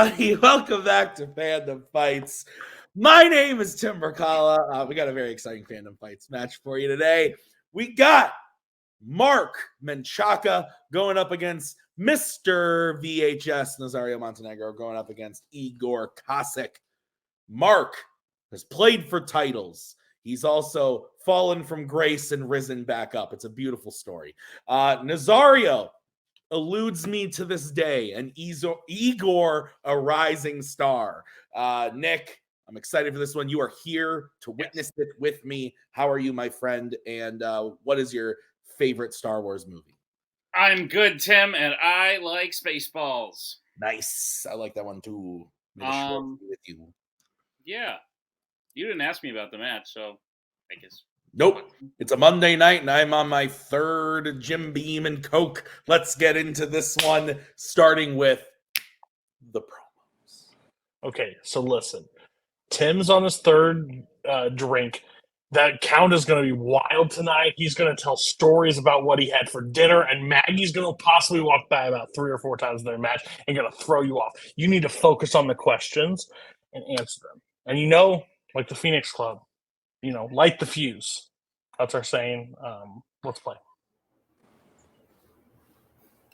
everybody. Welcome back to Fandom Fights. My name is Tim Brzakala. We got a very exciting Fandom Fights match for you today. We got Mark Menchaca going up against Mr. VHS Nazario Montenegro going up against Igor Kasic. Mark has played for titles. He's also fallen from grace and risen back up. It's a beautiful story. Nazario eludes me to this day, and Igor, a rising star. Nick, I'm excited for this one. You are here to witness it with me. How are you, my friend? And what is your favorite Star Wars movie? I'm good, Tim, and I like Spaceballs. Nice. I like that one too. With you. Yeah. You didn't ask me about the match, so I guess. Nope. It's a Monday night, and I'm on my third Jim Beam and Coke. Let's get into this one, starting with the promos. Okay, so listen. Tim's on his third drink. That count is going to be wild tonight. He's going to tell stories about what he had for dinner, and Maggie's going to possibly walk by about 3 or 4 times in their match and going to throw you off. You need to focus on the questions and answer them. And like the Phoenix Club, light the fuse. That's our saying. Let's play.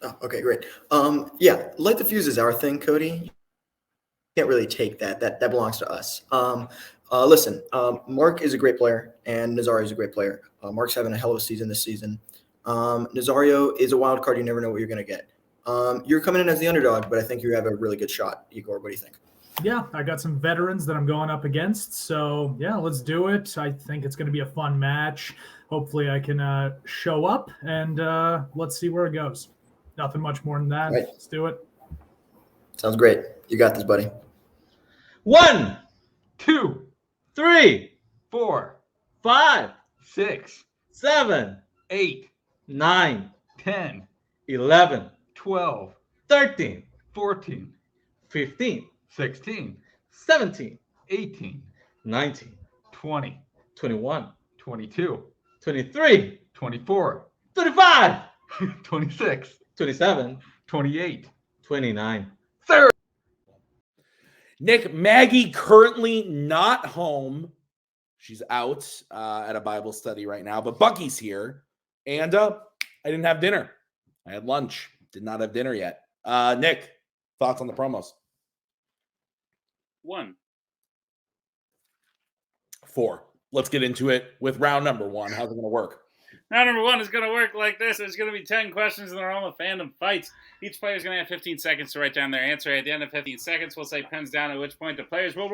Oh, okay, great. Light the fuse is our thing, Cody. You can't really take that. That belongs to us. Listen, Mark is a great player, and Nazario is a great player. Mark's having a hell of a season this season. Nazario is a wild card. You never know what you're going to get. You're coming in as the underdog, but I think you have a really good shot. Igor, what do you think? Yeah, I got some veterans that I'm going up against. So, yeah, let's do it. I think it's going to be a fun match. Hopefully I can show up, and let's see where it goes. Nothing much more than that. Right. Let's do it. Sounds great. You got this, buddy. 1, 2, 3, 4, 5, 6, 7, 8, 9, 10, 11, 12, 13, 14, 15, 16, 17, 18, 19, 20, 21, 22, 23, 24, 25, 26, 27, 28, 29. Nick, Maggie currently not home. She's out at a Bible study right now, but Bucky's here. And I didn't have dinner. I had lunch. Did not have dinner yet. Nick, thoughts on the promos? 1. 4. Let's get into it with round number 1. How's it going to work? Round number 1 is going to work like this. There's going to be 10 questions in the realm of Fandom Fights. Each player is going to have 15 seconds to write down their answer. At the end of 15 seconds, we'll say pens down, at which point the players will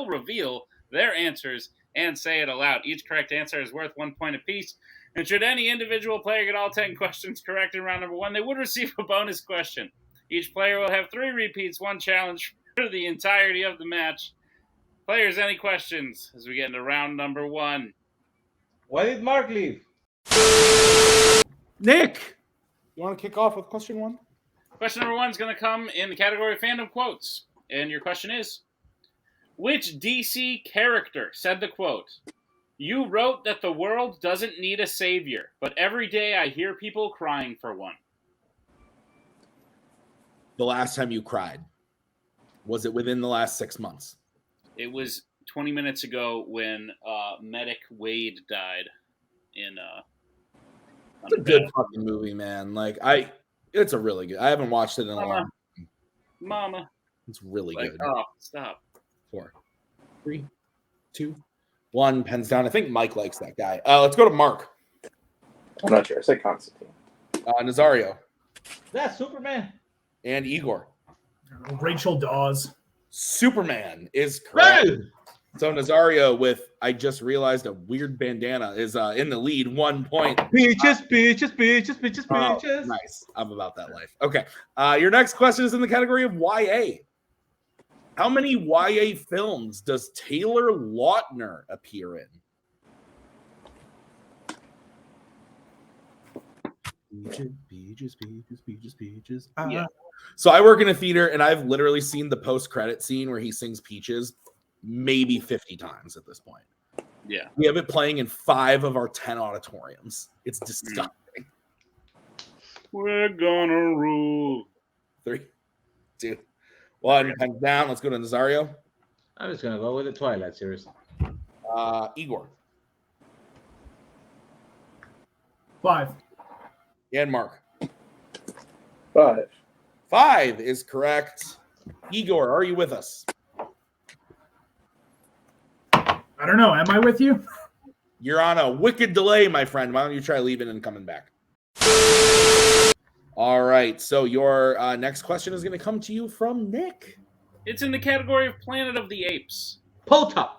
reveal their answers and say it aloud. Each correct answer is worth 1 point apiece. And should any individual player get all 10 questions correct in round number 1, they would receive a bonus question. Each player will have 3 repeats, 1 challenge for the entirety of the match. Players, any questions as we get into round number 1? Why did Mark leave? Nick, you want to kick off with question 1? Question number 1 is going to come in the category of fandom quotes. And your question is, which DC character said the quote, "You wrote that the world doesn't need a savior, but every day I hear people crying for one"? The last time you cried, was it within the last 6 months? It was 20 minutes ago when Medic Wade died in It's a good fucking movie, man. It's a really good. I haven't watched it in a long time. Mama. It's really good. Oh, stop. 4, 3, 2, 1. Pens down. I think Mike likes that guy. Let's go to Mark. I'm not sure. I say Constantine. Nazario. That's Superman. And Igor. Rachel Dawes. Superman is correct. Right. So Nazario with, I just realized, a weird bandana is in the lead, 1 point. Bitches. Oh, nice. I'm about that life. Okay. Your next question is in the category of YA. How many YA films does Taylor Lautner appear in? Peaches. Yeah. So I work in a theater, and I've literally seen the post-credit scene where he sings Peaches maybe 50 times at this point. Yeah. We have it playing in 5 of our 10 auditoriums. It's disgusting. We're gonna rule. 3, 2, One, pens down. Let's go to Nazario. I'm just gonna go with the Twilight series. Igor. 5. And Mark. 5. 5 is correct. Igor, are you with us? I don't know. Am I with you? You're on a wicked delay, my friend. Why don't you try leaving and coming back? All right. So your next question is going to come to you from Nick. It's in the category of Planet of the Apes. Pota.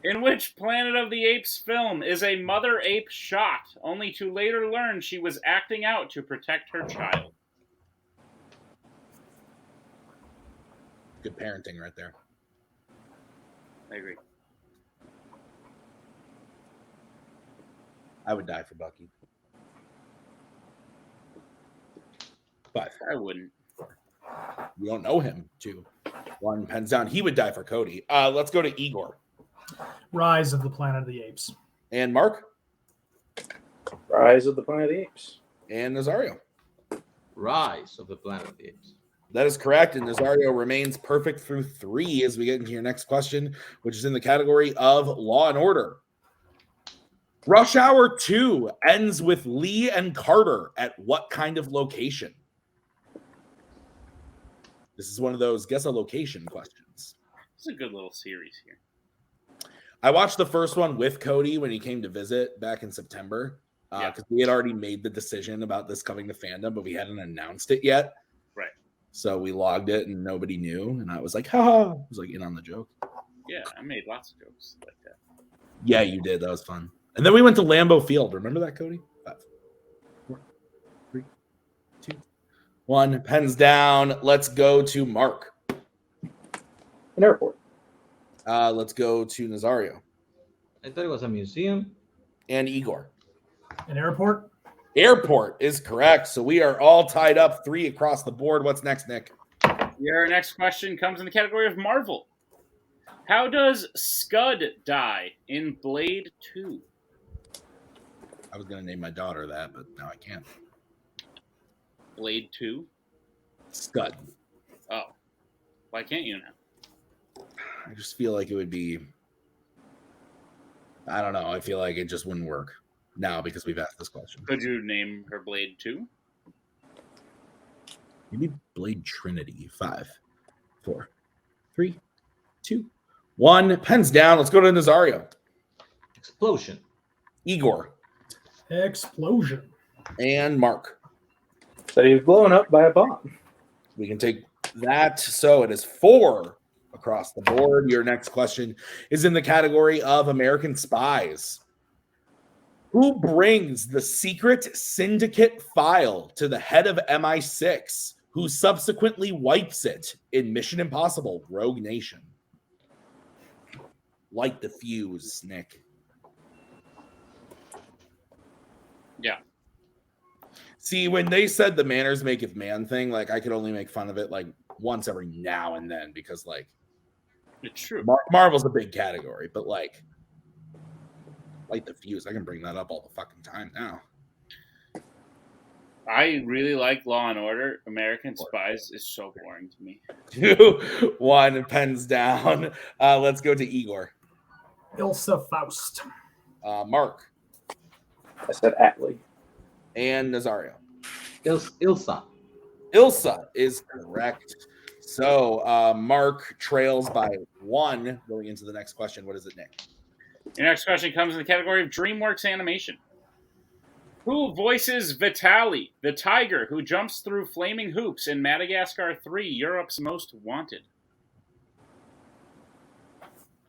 In which Planet of the Apes film is a mother ape shot, only to later learn she was acting out to protect her child? Good parenting right there. I agree. I would die for Bucky. 5. I wouldn't. You don't know him, 2. 1, pens down. He would die for Cody. Let's go to Igor. Rise of the Planet of the Apes. And Mark. Rise of the Planet of the Apes. And Nazario. Rise of the Planet of the Apes. That is correct. And Nazario remains perfect through 3 as we get into your next question, which is in the category of Law and Order. Rush Hour 2 ends with Lee and Carter at what kind of location? This is one of those guess a location questions. It's a good little series here. I watched the first one with Cody when he came to visit back in September because we had already made the decision about this coming to Fandom, but we hadn't announced it yet. Right. So we logged it and nobody knew. And I was like, ha! I was like in on the joke. Yeah, I made lots of jokes like that. Yeah, you did. That was fun. And then we went to Lambeau Field. Remember that, Cody? 5, 4, 3, 2, 1. Pens down. Let's go to Mark. An airport. Let's go to Nazario. I thought it was a museum. And Igor. An airport. Airport is correct. So we are all tied up 3 across the board. What's next, Nick? Your next question comes in the category of Marvel. How does Scud die in Blade 2? I was going to name my daughter that, but now I can't. Blade 2? Scud. Oh. Why can't you now? I just feel like it would be... I don't know. I feel like it just wouldn't work now because we've asked this question. Could you name her Blade 2? Maybe Blade Trinity. 5, 4, 3, 2, 1. Pens down. Let's go to Nazario. Explosion. Igor. Explosion. And Mark. So he was blown up by a bomb. We can take that. So it is 4 across the board. Your next question is in the category of American Spies. Who brings the secret syndicate file to the head of MI6, who subsequently wipes it in Mission Impossible Rogue Nation? Light the fuse, Nick. Yeah. See, when they said the manners maketh man thing, like I could only make fun of it like once every now and then because like It's true. Marvel's a big category, but like light the fuse. I can bring that up all the fucking time now. I really like Law and Order. American Spies is so boring to me. 2, 1, pens down. Let's go to Igor. Ilsa Faust. Mark. I said Atlee. And Nazario. Ilsa. Ilsa is correct. So Mark trails by 1 going into the next question. What is it, Nick? Your next question comes in the category of DreamWorks Animation. Who voices Vitali, the tiger who jumps through flaming hoops in Madagascar 3, Europe's Most Wanted?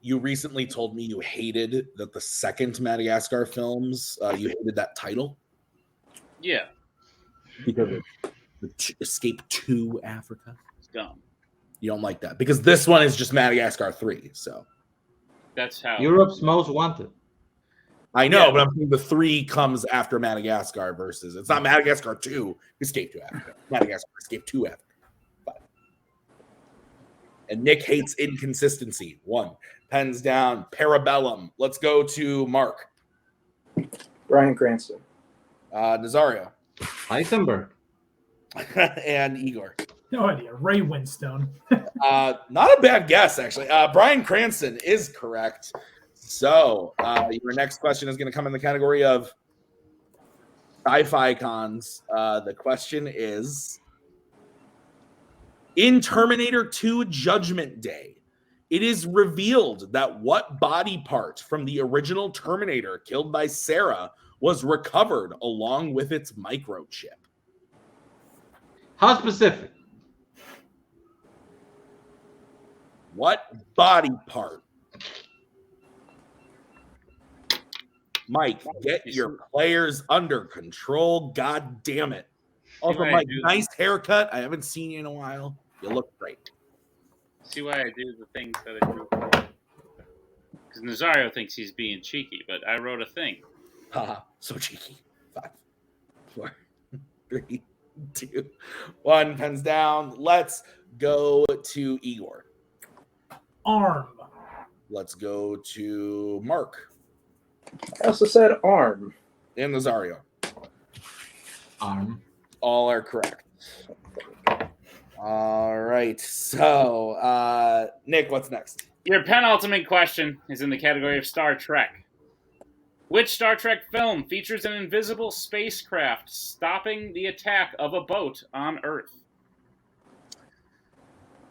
You recently told me you hated that the second Madagascar films, you hated that title. Yeah. Because of Escape to Africa. It's dumb. You don't like that. Because this one is just Madagascar 3, so. That's how. Europe's Most Wanted. I know, Yeah. but I'm thinking the 3 comes after Madagascar versus it's not Madagascar 2, Escape to Africa. Madagascar, Escape to Africa. 5. And Nick hates inconsistency. 1. Pens down. Parabellum. Let's go to Mark. Bryan Cranston. Nazario. Heisenberg. And Igor. No idea. Ray Winstone. Not a bad guess, actually. Bryan Cranston is correct. So your next question is going to come in the category of sci-fi icons. The question is, in Terminator 2 Judgment Day, it is revealed that what body part from the original Terminator killed by Sarah was recovered along with its microchip? How specific? What body part? Mike, get your players under control. God damn it. Also, Mike, nice haircut. I haven't seen you in a while. You look great. See why I do the things that I do? Because Nazario thinks he's being cheeky, but I wrote a thing. Haha, so cheeky. 5, 4, 3, 2, 1. Pens down. Let's go to Igor. Arm. Let's go to Mark. I also said arm. And Nazario. Arm. All are correct. All right. So, Nick, what's next? Your penultimate question is in the category of Star Trek. Which Star Trek film features an invisible spacecraft stopping the attack of a boat on Earth?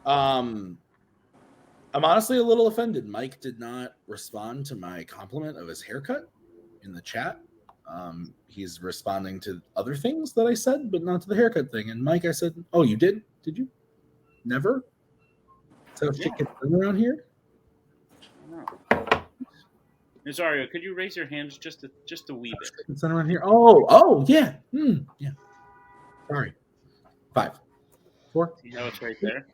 I'm honestly a little offended. Mike did not respond to my compliment of his haircut in the chat. He's responding to other things that I said, but not to the haircut thing. And Mike, I said, "Oh, you did? Did you? Never? So shit gets done around here." No. Nazario, could you raise your hands just a wee bit? It's done around here. Oh, yeah. Yeah. Sorry. 5, 4. You know it's right there.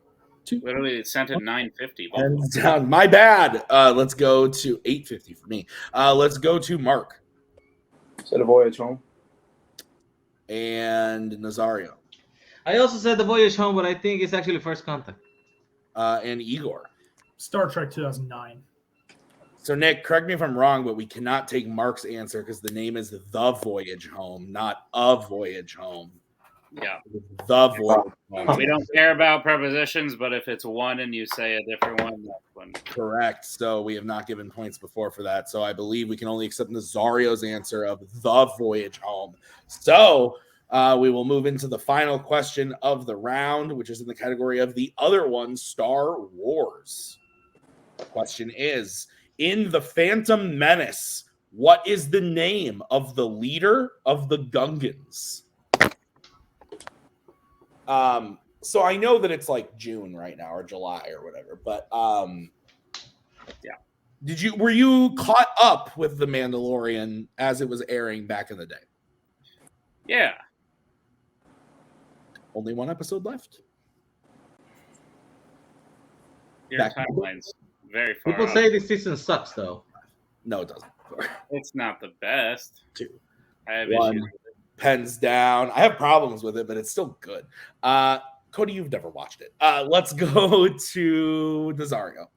2. Literally, it's sent at 9:50. And down. My bad. Let's go to 8:50 for me. Let's go to Mark. Said a voyage home. And Nazario. I also said The Voyage Home, but I think it's actually First Contact. And Igor. Star Trek 2009. So, Nick, correct me if I'm wrong, but we cannot take Mark's answer because the name is The Voyage Home, not A Voyage Home. Yeah. The Voyage Home. We don't care about prepositions, but if it's one and you say a different one, that's one. Correct. So we have not given points before for that. So I believe we can only accept Nazario's answer of The Voyage Home. So we will move into the final question of the round, which is in the category of the other one, Star Wars. The question is, in The Phantom Menace, what is the name of the leader of the Gungans? So I know that it's like June right now or July or whatever, but yeah. Were you caught up with The Mandalorian as it was airing back in the day? Yeah. Only one episode left. Your Back- timeline's very far People off. say this season sucks, though. No, it doesn't. It's not the best. 2. I have 1. issues with it. Pens down. I have problems with it, but it's still good. Cody, you've never watched it. Let's go to Nazario.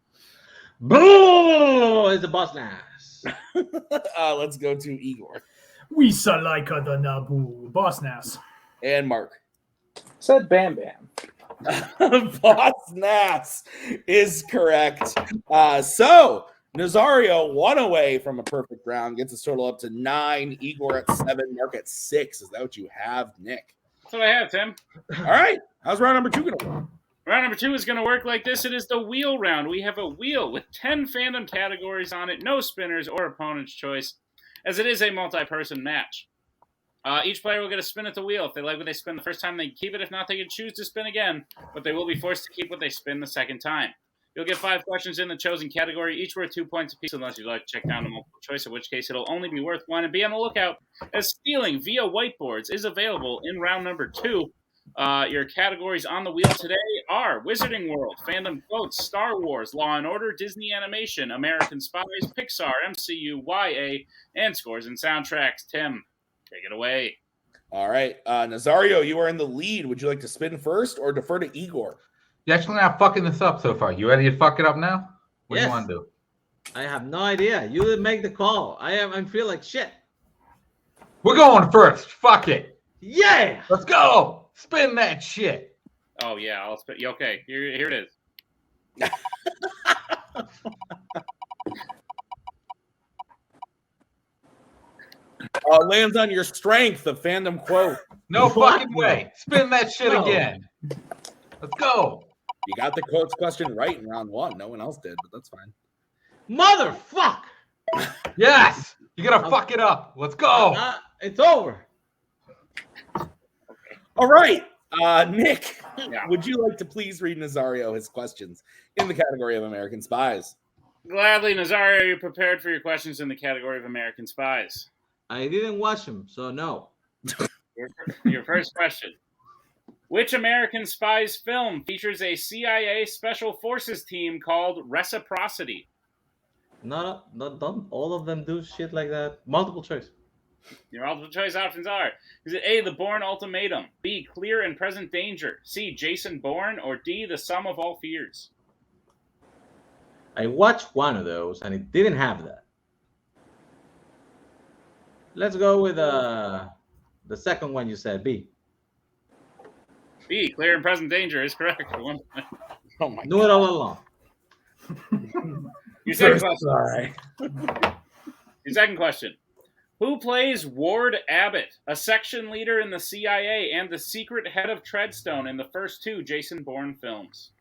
Boo! It's the boss nass. Let's go to Igor. We Salaika the Nabu. Boss Nass. And Mark. Said Bam Bam. Boss Nass is correct. So Nazario, 1 away from a perfect round, gets his total up to 9. Igor at 7. Mark at 6. Is that what you have, Nick? That's what I have, Tim. All right. How's round number 2 going to work? Round number 2 is going to work like this. It is the wheel round. We have a wheel with 10 fandom categories on it, no spinners or opponent's choice, as it is a multi-person match. Each player will get a spin at the wheel. If they like what they spin the first time, they can keep it. If not, they can choose to spin again, but they will be forced to keep what they spin the second time. You'll get 5 questions in the chosen category, each worth 2 points apiece, unless you'd like to check down the multiple choice, in which case it'll only be worth 1. And be on the lookout, as stealing via whiteboards is available in round number 2. Your categories on the wheel today are Wizarding World, Fandom Quotes, Star Wars, Law & Order, Disney Animation, American Spies, Pixar, MCU, YA, and Scores and Soundtracks. Tim, take it away. All right. Nazario, you are in the lead. Would you like to spin first or defer to Igor? You're actually not fucking this up so far. You ready to fuck it up now? What do Yes. you want to do? I have no idea. You didn't make the call. I feel like shit. We're going first. Fuck it. Yeah! Let's go. Spin that shit. Oh yeah, I'll spit. Okay, here it is. Lands on your strength, the fandom quote. No What? fucking way. Spin that shit No. again. Let's go. You got the quotes question right in round 1. No one else did, but that's fine. Motherfuck! Yes. You're going to fuck it up. Let's go. It's over. All right. Nick, Yeah. would you like to please read Nazario his questions in the category of American Spies? Gladly, Nazario, are you prepared for your questions in the category of American Spies? I didn't watch him, so no. Your first question. Which American Spies film features a CIA Special Forces team called Reciprocity? Don't all of them do shit like that? Multiple choice. Your multiple choice options are: is it A, The Bourne Ultimatum, B, Clear and Present Danger, C, Jason Bourne, or D, The Sum of All Fears? I watched one of those, and it didn't have that. Let's go with the second one you said, B. B, Clear and Present Danger is correct. Oh my Knew it all along. Your second God. question. Sorry. Your second question. Who plays Ward Abbott, a section leader in the CIA and the secret head of Treadstone in the first 2 Jason Bourne films?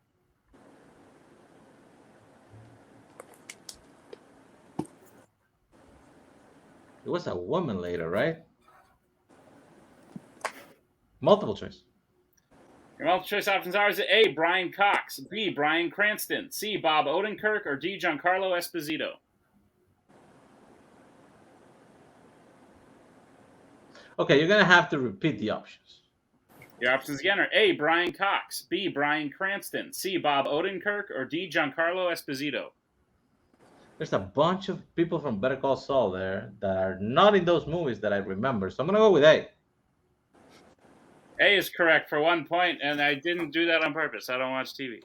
It was a woman later, right? Multiple choice. Your multiple choice options are: is it A, Brian Cox, B, Bryan Cranston, C, Bob Odenkirk, or D, Giancarlo Esposito? Okay, you're going to have to repeat the options. Your options again are A, Brian Cox, B, Bryan Cranston, C, Bob Odenkirk, or D, Giancarlo Esposito. There's a bunch of people from Better Call Saul there that are not in those movies that I remember, so I'm going to go with A. A is correct for 1 point, and I didn't do that on purpose. I don't watch TV.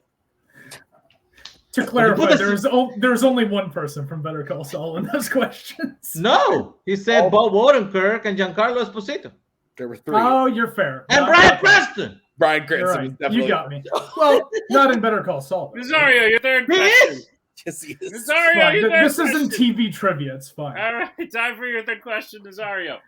To clarify, there's only one person from Better Call Saul in those questions. No, he said Bob Odenkirk and Giancarlo Esposito. There were 3. Oh, you're fair. And Bryan Cranston. Bryan You're Cranston right. was definitely. You got me. Well, not in Better Call Saul. Nazario, your third He question. is? Yes, he is. Nazario, your third This question. isn't TV trivia. It's fine. All right, time for your third question, Nazario.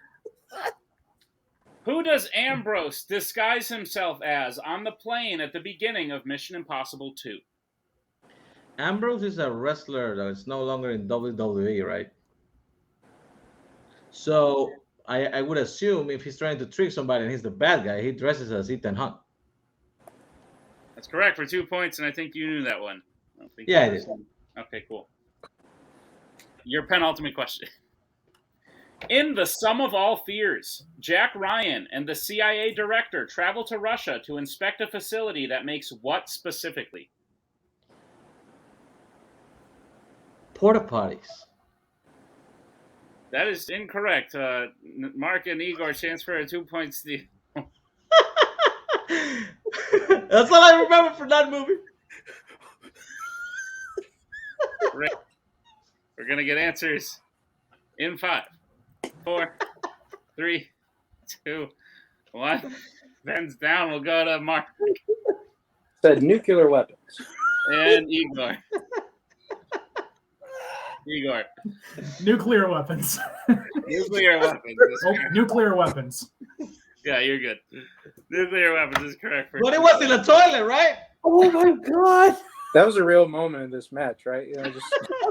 Who does Ambrose disguise himself as on the plane at the beginning of Mission Impossible 2? Ambrose is a wrestler that's no longer in WWE, right? So I would assume if he's trying to trick somebody and he's the bad guy, he dresses as Ethan Hunt. That's correct for 2 points, and I think you knew that one. Yeah, I did. Okay, cool. Your penultimate question. In The Sum of All Fears, Jack Ryan and the CIA director travel to Russia to inspect a facility that makes what specifically? Porta potties. That is incorrect. Mark and Igor, chance for a 2 point steal. That's all I remember from that movie. We're going to get answers in 5, 4, 3, 2, 1. Ben's down. We'll go to Mark Said nuclear weapons. and Igor. Igor. Nuclear weapons. Nuclear weapons. Oh, nuclear weapons. Yeah, you're good. Nuclear weapons is correct. But it was in a toilet, right? Oh my God. That was a real moment in this match, right? You know, just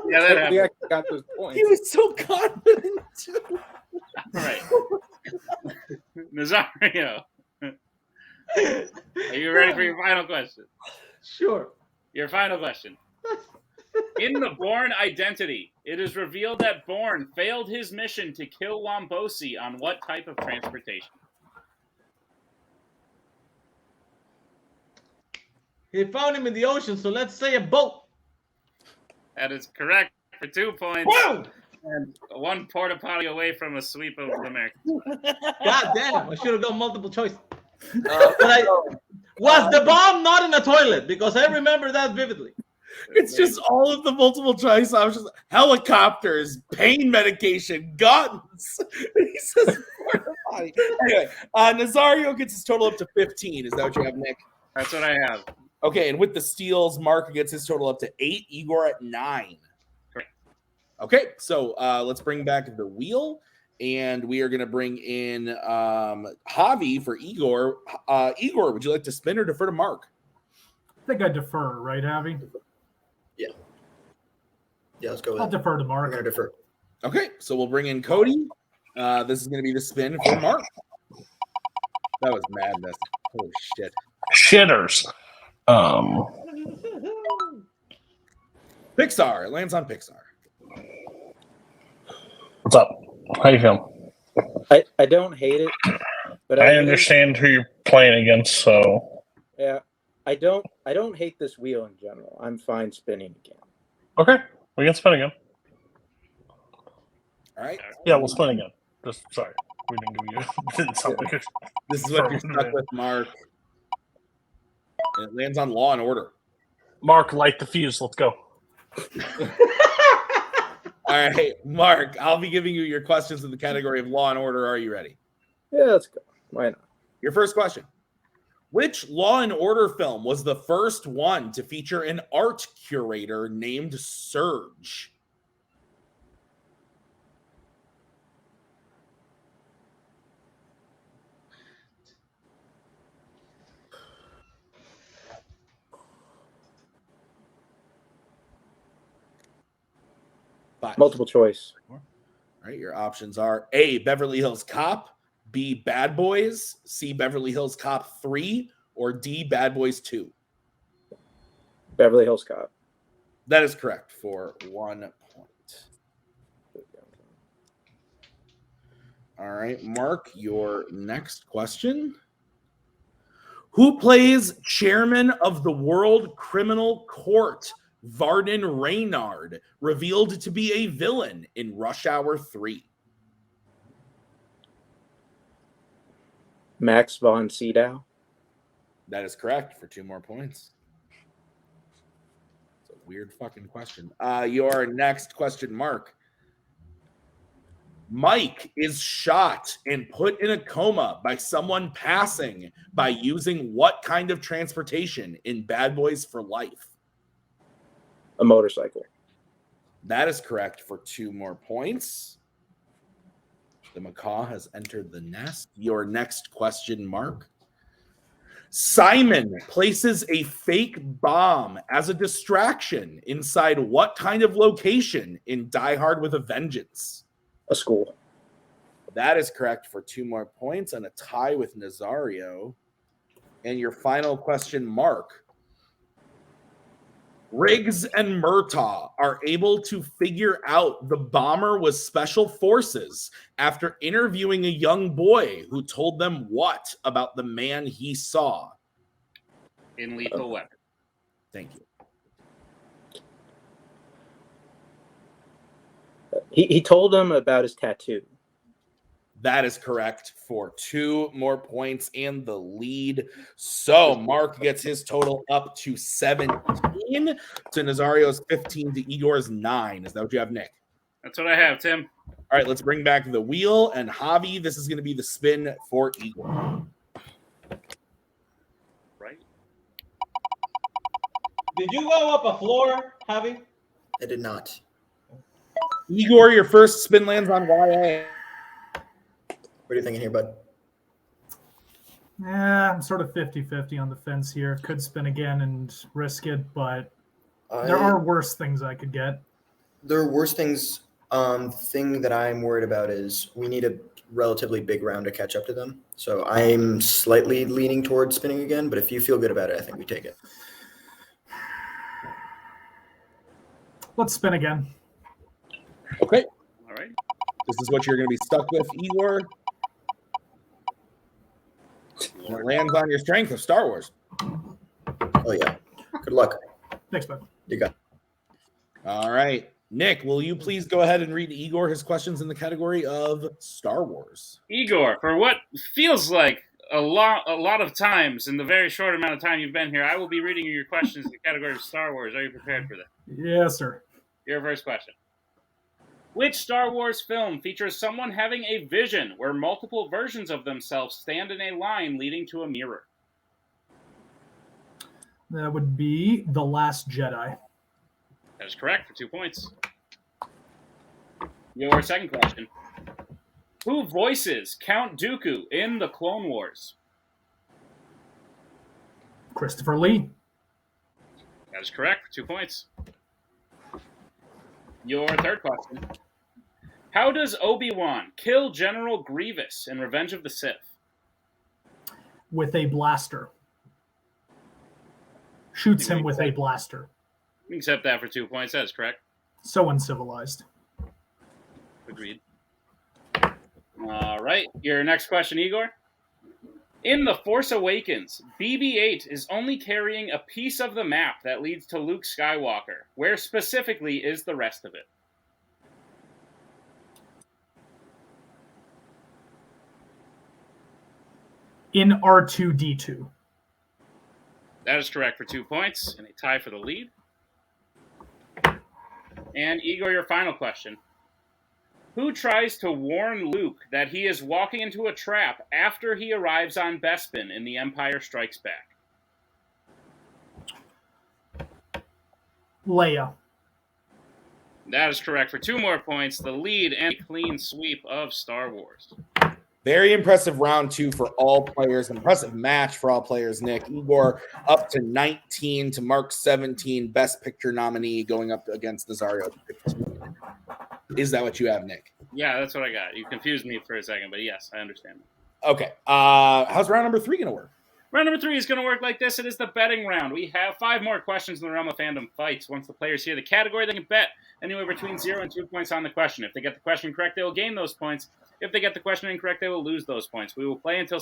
Yeah, that happened. I got those points. He was so confident too. All right. Nazario. Are you ready for your final question? Sure. Your final question. In the Bourne Identity, it is revealed that Bourne failed his mission to kill Wombosi on what type of transportation? He found him in the ocean, so let's say a boat. That is correct for 2 points. Whoa! And 1 porta potty away from a sweep of America. God damn, I should have gone multiple choice. Was the bomb not in a toilet? Because I remember that vividly. It's just all of the multiple choice options: helicopters, pain medication, guns. He says porta potty. Anyway, Nazario gets his total up to 15. Is that what you have, Nick? That's what I have. Okay, and with the steals, Mark gets his total up to 8, Igor at 9. Correct. Okay, so let's bring back the wheel, and we are going to bring in Javi for Igor. Igor, would you like to spin or defer to Mark? I think I defer, right, Javi? Yeah, let's go with I'll that. defer to We're Mark. going to defer. Okay, so we'll bring in Cody. This is going to be the spin for Mark. That was madness. Holy shit. Shitters. Pixar. It lands on Pixar. What's up? How you feeling? I don't hate it, but I understand who you're playing against, so Yeah, I don't hate this wheel in general. I'm fine spinning again. okay, we can spin again. All right. Yeah, we'll spin again. Just sorry, we didn't give you. Didn't sound like it. This is what you're stuck with, Mark. And it lands on Law and Order. Mark, light the fuse. Let's go. All right, Mark, I'll be giving you your questions in the category of Law and Order. Are you ready? Yeah, let's go. Why not? Your first question. Which Law and Order film was the first one to feature an art curator named Surge? Five. Multiple choice. All right, your options are A, Beverly Hills Cop, B, Bad Boys, C, Beverly Hills Cop 3, or D, Bad Boys 2. Beverly Hills Cop. That is correct for 1 point. All right, Mark, your next question. Who plays chairman of the World Criminal Court, Varden Reynard, revealed to be a villain in Rush Hour 3? Max von Sydow. That is correct for 2 more points. It's a weird fucking question. Your next question, Mark. Mike is shot and put in a coma by someone passing by using what kind of transportation in Bad Boys for Life? A motorcycle. That is correct for 2 more points. The macaw has entered the nest. Your next question, Mark. Simon places a fake bomb as a distraction inside what kind of location in Die Hard with a Vengeance? A school. That is correct for 2 more points and a tie with Nazario. And your final question, Mark. Riggs and Murtaugh are able to figure out the bomber was special forces after interviewing a young boy who told them what about the man he saw? In Lethal Weapon. Thank you. He told them about his tattoo. That is correct for 2 more points and the lead. So Mark gets his total up to 17 to Nazario's 15 to Igor's 9. Is that what you have, Nick? That's what I have, Tim. All right, let's bring back the wheel. And Javi, this is going to be the spin for Igor. Right. Did you go up a floor, Javi? I did not. Igor, your first spin lands on YA. What are you thinking here, bud? Yeah, I'm sort of 50-50 on the fence here. Could spin again and risk it, but there are worse things I could get. There are worse things. Thing that I'm worried about is we need a relatively big round to catch up to them. So I'm slightly leaning towards spinning again, but if you feel good about it, I think we take it. Let's spin again. Okay. All right. This is what you're going to be stuck with, Igor. And it lands on your strength of Star Wars. Oh, yeah. Good luck. Thanks, bud. You got it. All right. Nick, will you please go ahead and read Igor his questions in the category of Star Wars? Igor, for what feels like a lot of times in the very short amount of time you've been here, I will be reading you your questions in the category of Star Wars. Are you prepared for that? Yes, sir. Your first question. Which Star Wars film features someone having a vision where multiple versions of themselves stand in a line leading to a mirror? That would be The Last Jedi. That is correct for 2 points. Your second question. Who voices Count Dooku in the Clone Wars? Christopher Lee. That is correct for 2 points. Your third question. How does Obi-Wan kill General Grievous in Revenge of the Sith? With a blaster. Shoots him with a blaster. You can accept that for 2 points. That is correct. So uncivilized. Agreed. All right. Your next question, Igor. In The Force Awakens, BB-8 is only carrying a piece of the map that leads to Luke Skywalker. Where specifically is the rest of it? In R2-D2. That is correct for 2 points, and a tie for the lead. And Igor, your final question. Who tries to warn Luke that he is walking into a trap after he arrives on Bespin in The Empire Strikes Back? Leia. That is correct for 2 more points. The lead and clean sweep of Star Wars. Very impressive round 2 for all players. Impressive match for all players, Nick. Igor up to 19 to Mark 17. Best Picture nominee going up against Nazario. Is that what you have, Nick? Yeah, that's what I got. You confused me for a second, but yes, I understand. Okay. How's round number 3 going to work? Round number 3 is going to work like this. It is the betting round. We have 5 more questions in the realm of fandom fights. Once the players hear the category, they can bet anywhere between 0 and 2 points on the question. If they get the question correct, they will gain those points. If they get the question incorrect, they will lose those points. We will play until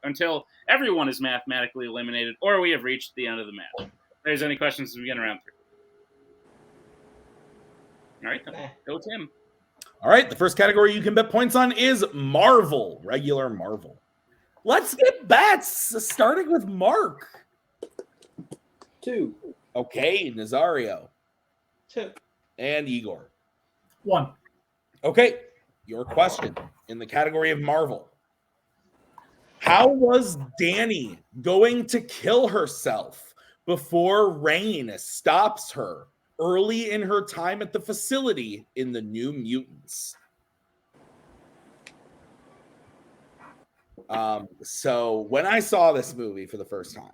until everyone is mathematically eliminated, or we have reached the end of the match. If there's any questions as we get around 3. All right, go Tim. All right, the first category you can bet points on is Marvel, regular Marvel. Let's get bets, starting with Mark. 2. Okay, Nazario. 2. And Igor. 1. Okay, your question in the category of Marvel. How was Dani going to kill herself before Rain stops her early in her time at the facility in the New Mutants? So when I saw this movie for the first time,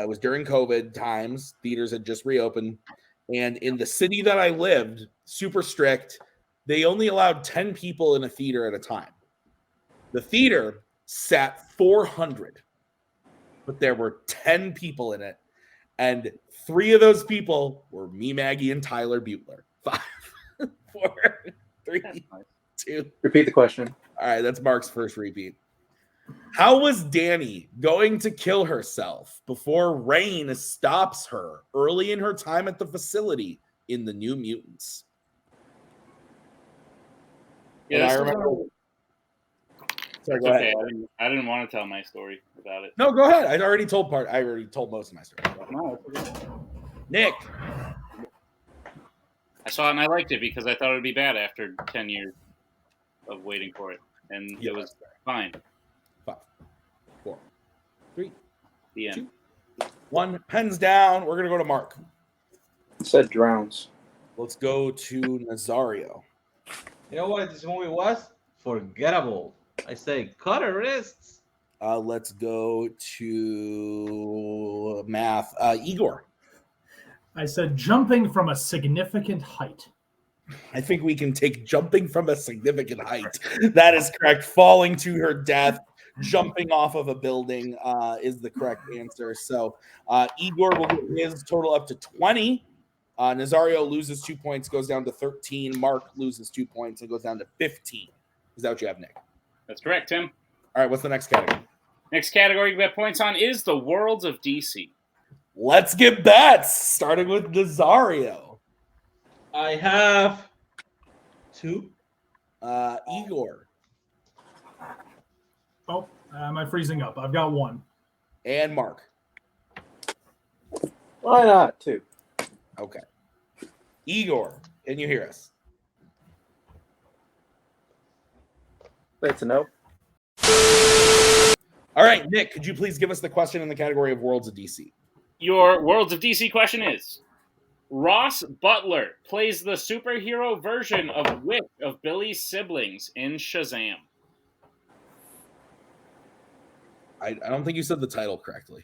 it was during COVID times. Theaters had just reopened. And in the city that I lived, super strict, they only allowed 10 people in a theater at a time. The theater sat 400, but there were 10 people in it. And 3 of those people were me, Maggie, and Tyler Butler. 5, 4, 3, 2. Repeat the question. All right, that's Mark's first repeat. How was Dani going to kill herself before Rain stops her early in her time at the facility in the New Mutants? Yeah, I remember. Sorry, go ahead. I didn't want to tell my story about it. No, go ahead. I already told most of my story. No, Nick. I saw it and I liked it because I thought it would be bad after 10 years of waiting for it, and it was fine. 5, 4, 3, The end. 2, 1. Pens down. We're gonna go to Mark. It said drowns. Let's go to Nazario. You know what this movie was? Forgettable. I say cut her wrists. Let's go to math. Igor. I said jumping from a significant height. I think we can take jumping from a significant height. That is correct. Falling to her death, jumping off of a building is the correct answer. So Igor will get his total up to 20. Nazario loses 2 points, goes down to 13. Mark loses 2 points and goes down to 15. Is that what you have, Nick? That's correct, Tim. All right, what's the next category? Next category you bet points on is the worlds of DC. Let's get bets, starting with Nazario. I have 2. Igor. Oh, am I freezing up? I've got 1. And Mark. Why not? 2. Okay. Igor, can you hear us? That's a no. All right, Nick, could you please give us the question in the category of Worlds of DC? Your Worlds of DC question is: Ross Butler plays the superhero version of which of Billy's siblings in Shazam? I don't think you said the title correctly.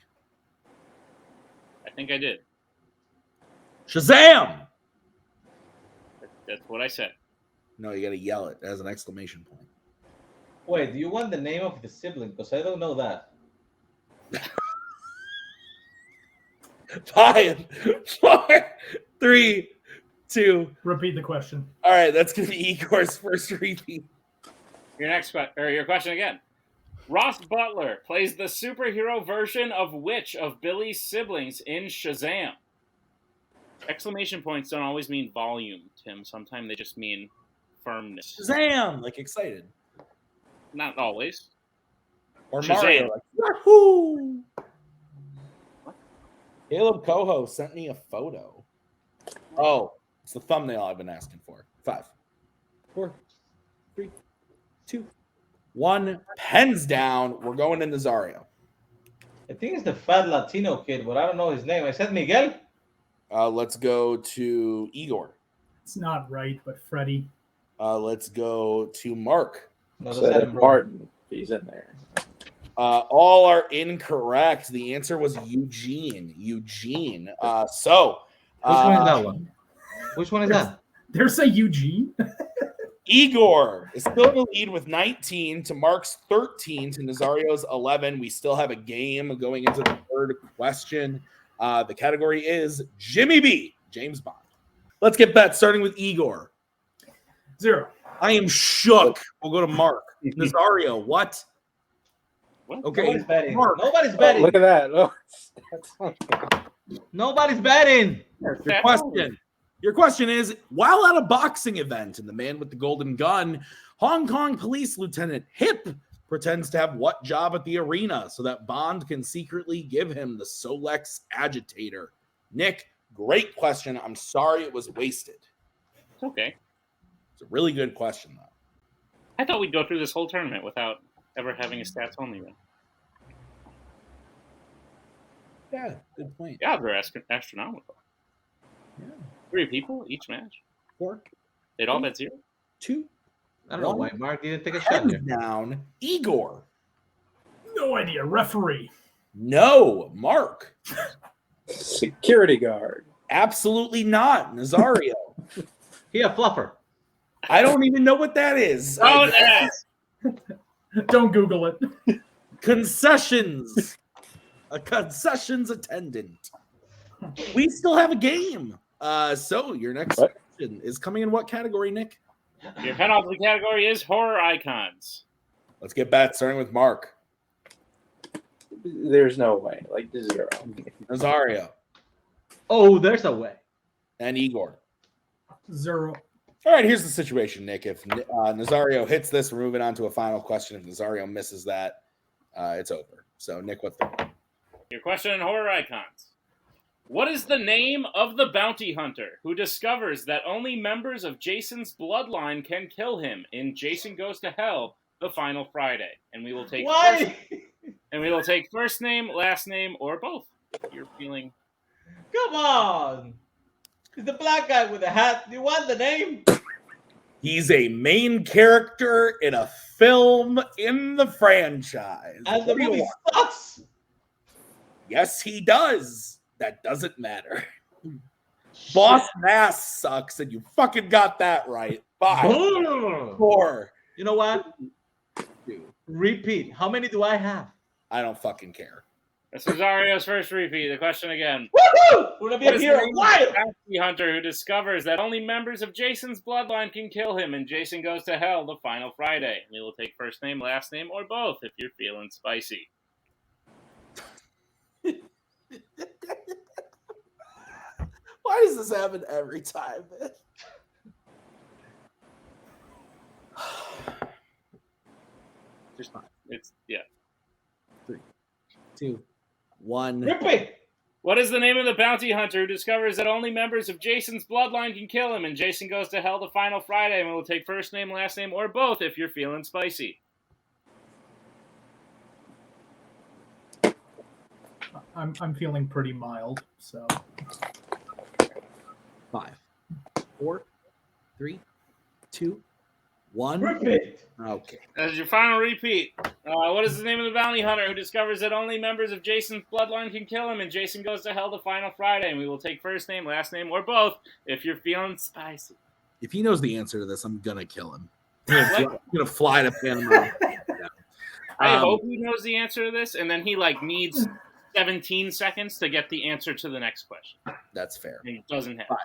I think I did. Shazam! That's what I said. No, you got to yell it as an exclamation point. Wait, do you want the name of the sibling? Because I don't know that. 5, 4, 3, 2. Repeat the question. All right, that's going to be Igor's first repeat. Your question again. Ross Butler plays the superhero version of which of Billy's siblings in Shazam? Exclamation points don't always mean volume, Tim. Sometimes they just mean firmness. Shazam! Like excited. Not always. Or Shazam. Mario. Like, Yahoo! Kaleb Koho sent me a photo. Oh, it's the thumbnail I've been asking for. 5, 4, 3, 2, 1. Pens down. We're going to Nazario. I think it's the fat Latino kid, but I don't know his name. I said Miguel. Let's go to Igor. It's not right, but Freddie. Let's go to Mark. No, Said that's it, Martin. He's in there. All are incorrect. The answer was Eugene. Eugene. Which one is that one? Which one is that? There's a Eugene. Igor is still in the lead with 19 to Mark's 13 to Nazario's 11. We still have a game going into the third question. The category is Jimmy B, James Bond. Let's get bets, starting with Igor. 0. I am shook. We'll go to Mark. Nazario, what? Okay, Nobody's betting. Mark. Nobody's betting. Look at that. Oh, Nobody's betting. Your question is, while at a boxing event and the man with the golden gun, Hong Kong police lieutenant Hip pretends to have what job at the arena so that Bond can secretly give him the Solex agitator? Nick, great question. I'm sorry it was wasted. It's okay. It's a really good question, though. I thought we'd go through this whole tournament without ever having a stats only run. Yeah, good point. Yeah, they're astronomical. Yeah. 3 people each match. 4, They'd all bet 0. 2. I don't know why Mark didn't take a shot Hands there. down, Igor. No idea. Referee. No, Mark. security guard. Absolutely not, Nazario. He a fluffer. I don't even know what that is. Don't ask. Don't Google it. Concessions. A concessions attendant. We still have a game. So your next question is coming in what category, Nick? Your penalty category is horror icons. Let's get back, starting with Mark. There's no way. Like 0. Nazario. Oh, there's a way. And Igor. 0. All right, here's the situation, Nick. If Nazario hits this, we're moving on to a final question. If Nazario misses that, it's over. So, Nick, what's the Your question in horror icons. What is the name of the bounty hunter who discovers that only members of Jason's bloodline can kill him in Jason Goes to Hell, the final Friday? And we will take first name, last name, or both. If you're feeling. Come on. He's the black guy with the hat. Do you want the name? He's a main character in a film in the franchise. And the movie sucks. Yes, he does. That doesn't matter. Boss Nass sucks, and you fucking got that right. 5, 4. You know what? 2. Repeat. How many do I have? I don't fucking care. That's Nazario's first repeat. The question again. Woohoo! We're gonna be What up is here the a name while. of the bounty hunter who discovers that only members of Jason's bloodline can kill him in Jason Goes to Hell, the final Friday? We will take first name, last name, or both if you're feeling spicy. Why does this happen every time? Just it's yeah. 3, 2, 1. Repeat. What is the name of the bounty hunter who discovers that only members of Jason's bloodline can kill him in Jason Goes to Hell, the final Friday? And we will take first name, last name, or both if you're feeling spicy. I'm feeling pretty mild. So 5, 4, 3, 2, 1. Repeat. Okay. As your final repeat, what is the name of the bounty hunter who discovers that only members of Jason's bloodline can kill him, and Jason goes to hell the final Friday? And we will take first name, last name, or both if you're feeling spicy. If he knows the answer to this, I'm gonna kill him. I'm gonna fly to Panama. I hope he knows the answer to this, and then he needs 17 seconds to get the answer to the next question. That's fair. And he doesn't have. 5,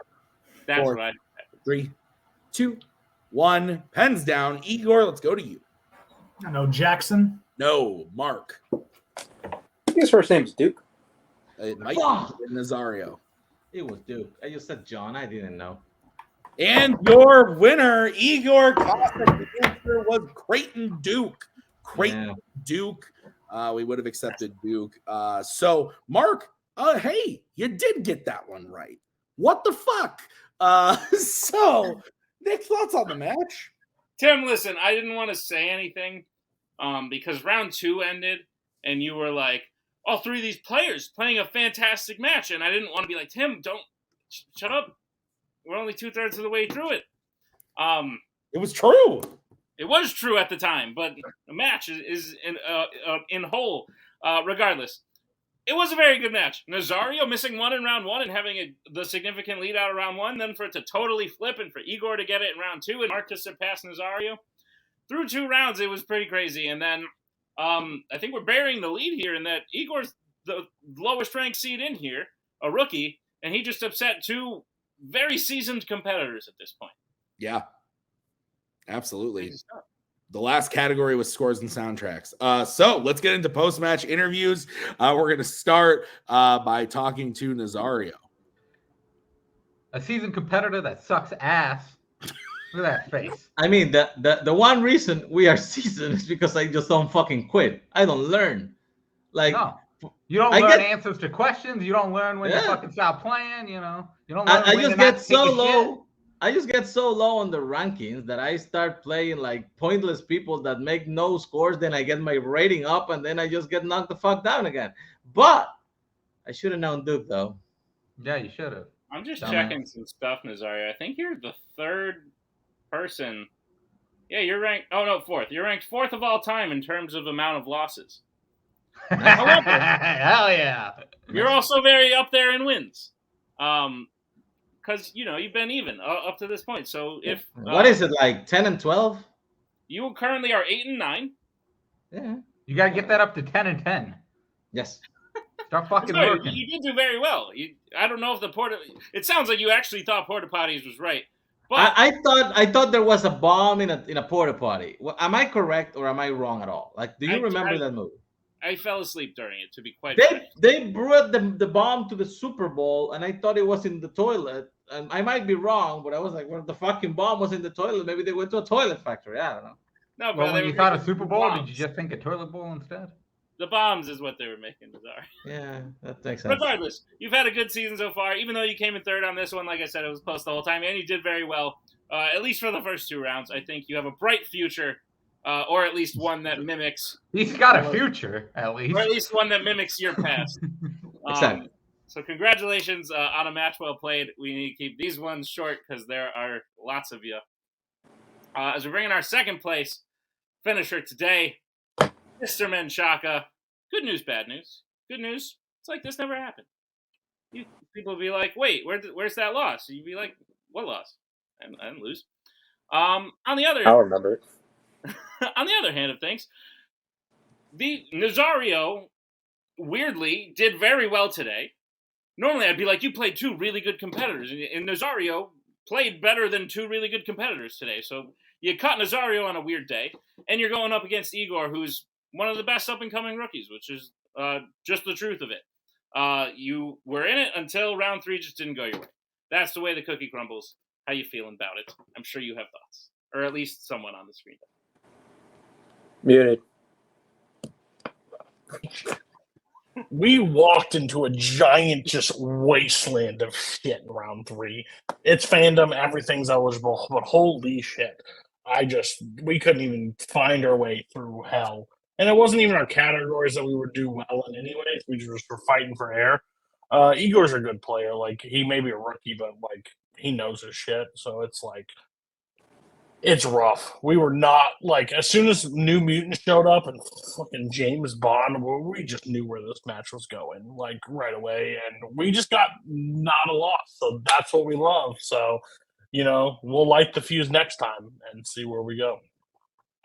That's 4, right. 3, 2, 1. Pens down. Igor, let's go to you. I know Jackson. No, Mark. His first name's Duke. It might be Nazario. It was Duke. I just said John. I didn't know. And your winner, Igor Kasic, the answer was Creighton Duke. Creighton Duke. We would have accepted Duke. So, Mark, hey, you did get that one right. What the fuck? So, Nick, thoughts on the match? Tim, listen, I didn't want to say anything because round 2 ended, and you were like, all 3 of these players playing a fantastic match, and I didn't want to be like, Tim, don't shut up. We're only 2/3 of the way through it. It was true. It was true at the time, but the match is in whole. Regardless, it was a very good match. Nazario missing 1 in round 1 and having the significant lead out of round 1, then for it to totally flip and for Igor to get it in round 2 and Mark to surpass Nazario. Through 2 rounds, it was pretty crazy. And then I think we're burying the lead here in that Igor's the lowest ranked seed in here, a rookie, and he just upset 2 very seasoned competitors at this point. Yeah, absolutely. The last category was scores and soundtracks. So let's get into post-match interviews. We're going to start by talking to Nazario. A seasoned competitor that sucks ass. Look at that face. I mean, the one reason we are seasoned is because I just don't fucking quit. I don't learn. Like, No. You don't learn answers to questions. You don't learn when to fucking stop playing. You know. You don't learn. I when just to get not so take a low. shit. I just get so low on the rankings that I start playing like pointless people that make no scores. Then I get my rating up, and then I just get knocked the fuck down again. But I should have known Duke though. Yeah, you should have. I'm just checking some stuff, Nazario. I think you're the 3rd person. Yeah, you're ranked. Oh no, 4th. You're ranked 4th of all time in terms of amount of losses. However, hell yeah. You're also very up there in wins. Because you've been even up to this point. So if what is it, like 10 and 12? You currently are 8 and 9. Yeah. You gotta get that up to 10 and 10. Yes. Start fucking working. You did do very well. I don't know if the porta. It sounds like you actually thought porta potties was right. But I thought there was a bomb in a porta potty. Well, am I correct or am I wrong at all? Like, do you remember that movie? I fell asleep during it, to be quite frank. They brought the bomb to the Super Bowl, and I thought it was in the toilet. And I might be wrong, but I was like, well, the fucking bomb was in the toilet. Maybe they went to a toilet factory. I don't know. No, but well, when you thought of Super Bowl, bombs. did you just think a toilet bowl instead? The bombs is what they were making, bizarre. Yeah, that makes sense. Regardless, you've had a good season so far. Even though you came in 3rd on this one, like I said, it was close the whole time, and you did very well, at least for the first 2 rounds. I think you have a bright future, or at least one that mimics. He's got a future, at least. Or at least one that mimics your past. Exactly. So congratulations on a match well played. We need to keep these ones short because there are lots of you. As we bring in our 2nd place finisher today, Mr. Menchaca. Good news, bad news. Good news. It's like this never happened. People will be like, wait, where's that loss? You'd be like, what loss? I didn't lose. On the other I'll remember it. On the other hand of things, the Nazario weirdly did very well today. Normally I'd be like, you played 2 really good competitors, and Nazario played better than 2 really good competitors today. So you caught Nazario on a weird day, and you're going up against Igor, who's one of the best up-and-coming rookies, which is just the truth of it. You were in it until round 3 just didn't go your way. That's the way the cookie crumbles. How you feeling about it? I'm sure you have thoughts, or at least someone on the screen. Muted. We walked into a giant just wasteland of shit in round 3. It's fandom, everything's eligible, but holy shit. We couldn't even find our way through hell. And it wasn't even our categories that we would do well in anyways. We just were fighting for air. Igor's a good player. Like, he may be a rookie, but, like, he knows his shit. So it's like, it's rough. We were not, like, as soon as New Mutant showed up and fucking James Bond, we just knew where this match was going, like, right away. And we just got not a loss. So that's what we love. So, you know, we'll light the fuse next time and see where we go.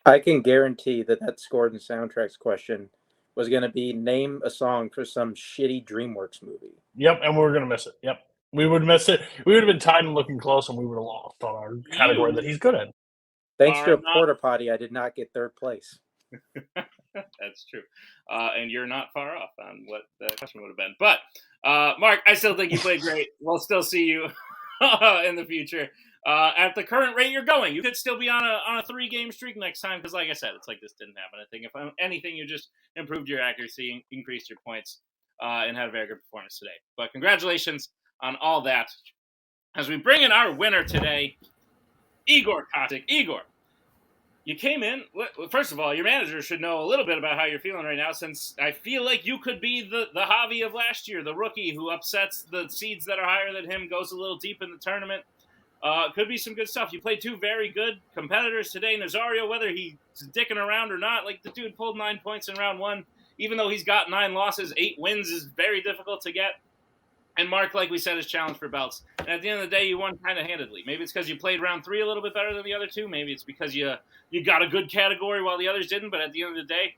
I can guarantee that Scored and Soundtracks question was going to be name a song for some shitty DreamWorks movie. Yep, and we were going to miss it. Yep. We would miss it. We would have been tied and looking close, and we would have lost on our category that he's good at. Thanks to a porta potty, I did not get third place. That's true. And you're not far off on what the question would have been. But, Mark, I still think you played great. We'll still see you in the future. At the current rate you're going, you could still be on a 3-game streak next time because, like I said, it's like this didn't happen. I think if anything, you just improved your accuracy, increased your points, and had a very good performance today. But congratulations on all that. As we bring in our winner today, Igor Kasic. Igor, you came in. First of all, your manager should know a little bit about how you're feeling right now, since I feel like you could be the Javi of last year, the rookie who upsets the seeds that are higher than him, goes a little deep in the tournament. Could be some good stuff. You played 2 very good competitors today. Nazario, whether he's dicking around or not, like, the dude pulled 9 points in round 1. Even though he's got 9 losses, 8 wins is very difficult to get. And Mark, like we said, is challenged for belts. And at the end of the day, you won kind of handedly. Maybe it's because you played round 3 a little bit better than the other 2. Maybe it's because you got a good category while the others didn't. But at the end of the day,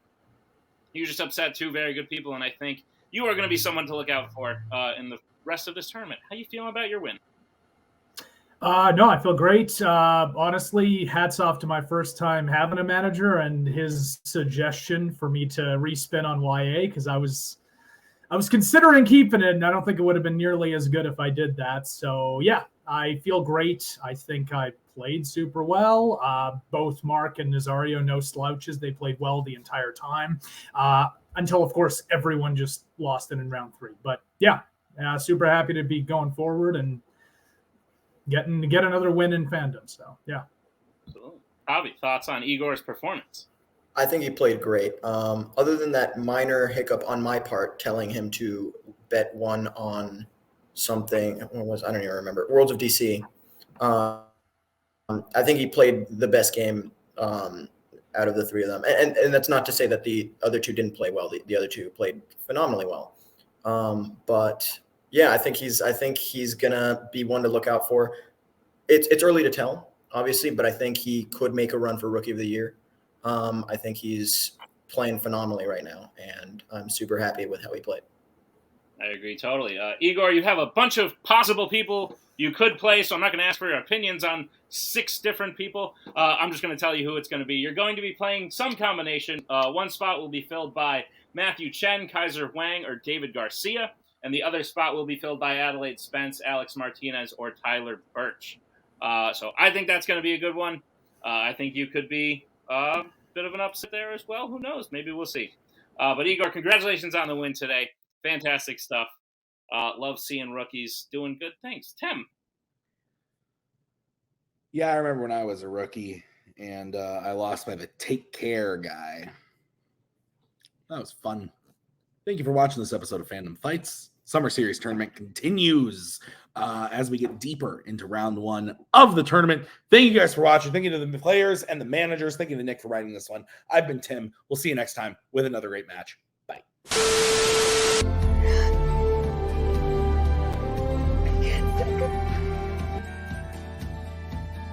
you just upset 2 very good people. And I think you are going to be someone to look out for in the rest of this tournament. How you feeling about your win? No, I feel great. Honestly, hats off to my first time having a manager and his suggestion for me to respin on YA, because I was considering keeping it, and I don't think it would have been nearly as good if I did that. So yeah, I feel great. I think I played super well. Both Mark and Nazario, no slouches. They played well the entire time, until of course everyone just lost it in round 3. But yeah, super happy to be going forward and get another win in Fandom. So yeah. Absolutely. Javi, thoughts on Igor's performance? I think he played great. Other than that minor hiccup on my part, telling him to bet 1 on something, I don't even remember, Worlds of DC. I think he played the best game out of the 3 of them. And that's not to say that the other 2 didn't play well. The other 2 played phenomenally well. But yeah, I think he's gonna be one to look out for. It's early to tell, obviously, but I think he could make a run for Rookie of the Year. I think he's playing phenomenally right now, and I'm super happy with how he played. I agree totally. Igor, you have a bunch of possible people you could play, so I'm not going to ask for your opinions on 6 different people. I'm just going to tell you who it's going to be. You're going to be playing some combination. One spot will be filled by Matthew Chen, Kaiser Wang, or David Garcia, and the other spot will be filled by Adelaide Spence, Alex Martinez, or Tyler Birch. So I think that's going to be a good one. I think you could be a bit of an upset there as well. Who knows? Maybe we'll see. But Igor, congratulations on the win today. Fantastic stuff. Love seeing rookies doing good things. Tim. Yeah, I remember when I was a rookie and I lost by the Take Care guy. That was fun. Thank you for watching this episode of Fandom Fights. Summer Series tournament continues as we get deeper into round 1 of the tournament. Thank you guys for watching. Thank you to the players and the managers. Thank you to Nick for writing this one. I've been Tim. We'll see you next time with another great match. Bye.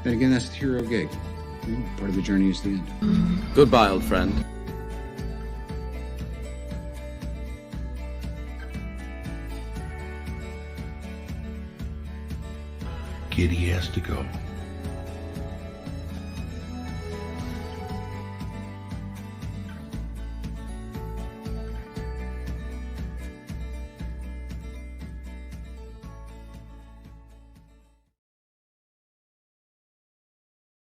But again, that's the hero gig. Part of the journey is the end. Goodbye, old friend. Giddy has to go.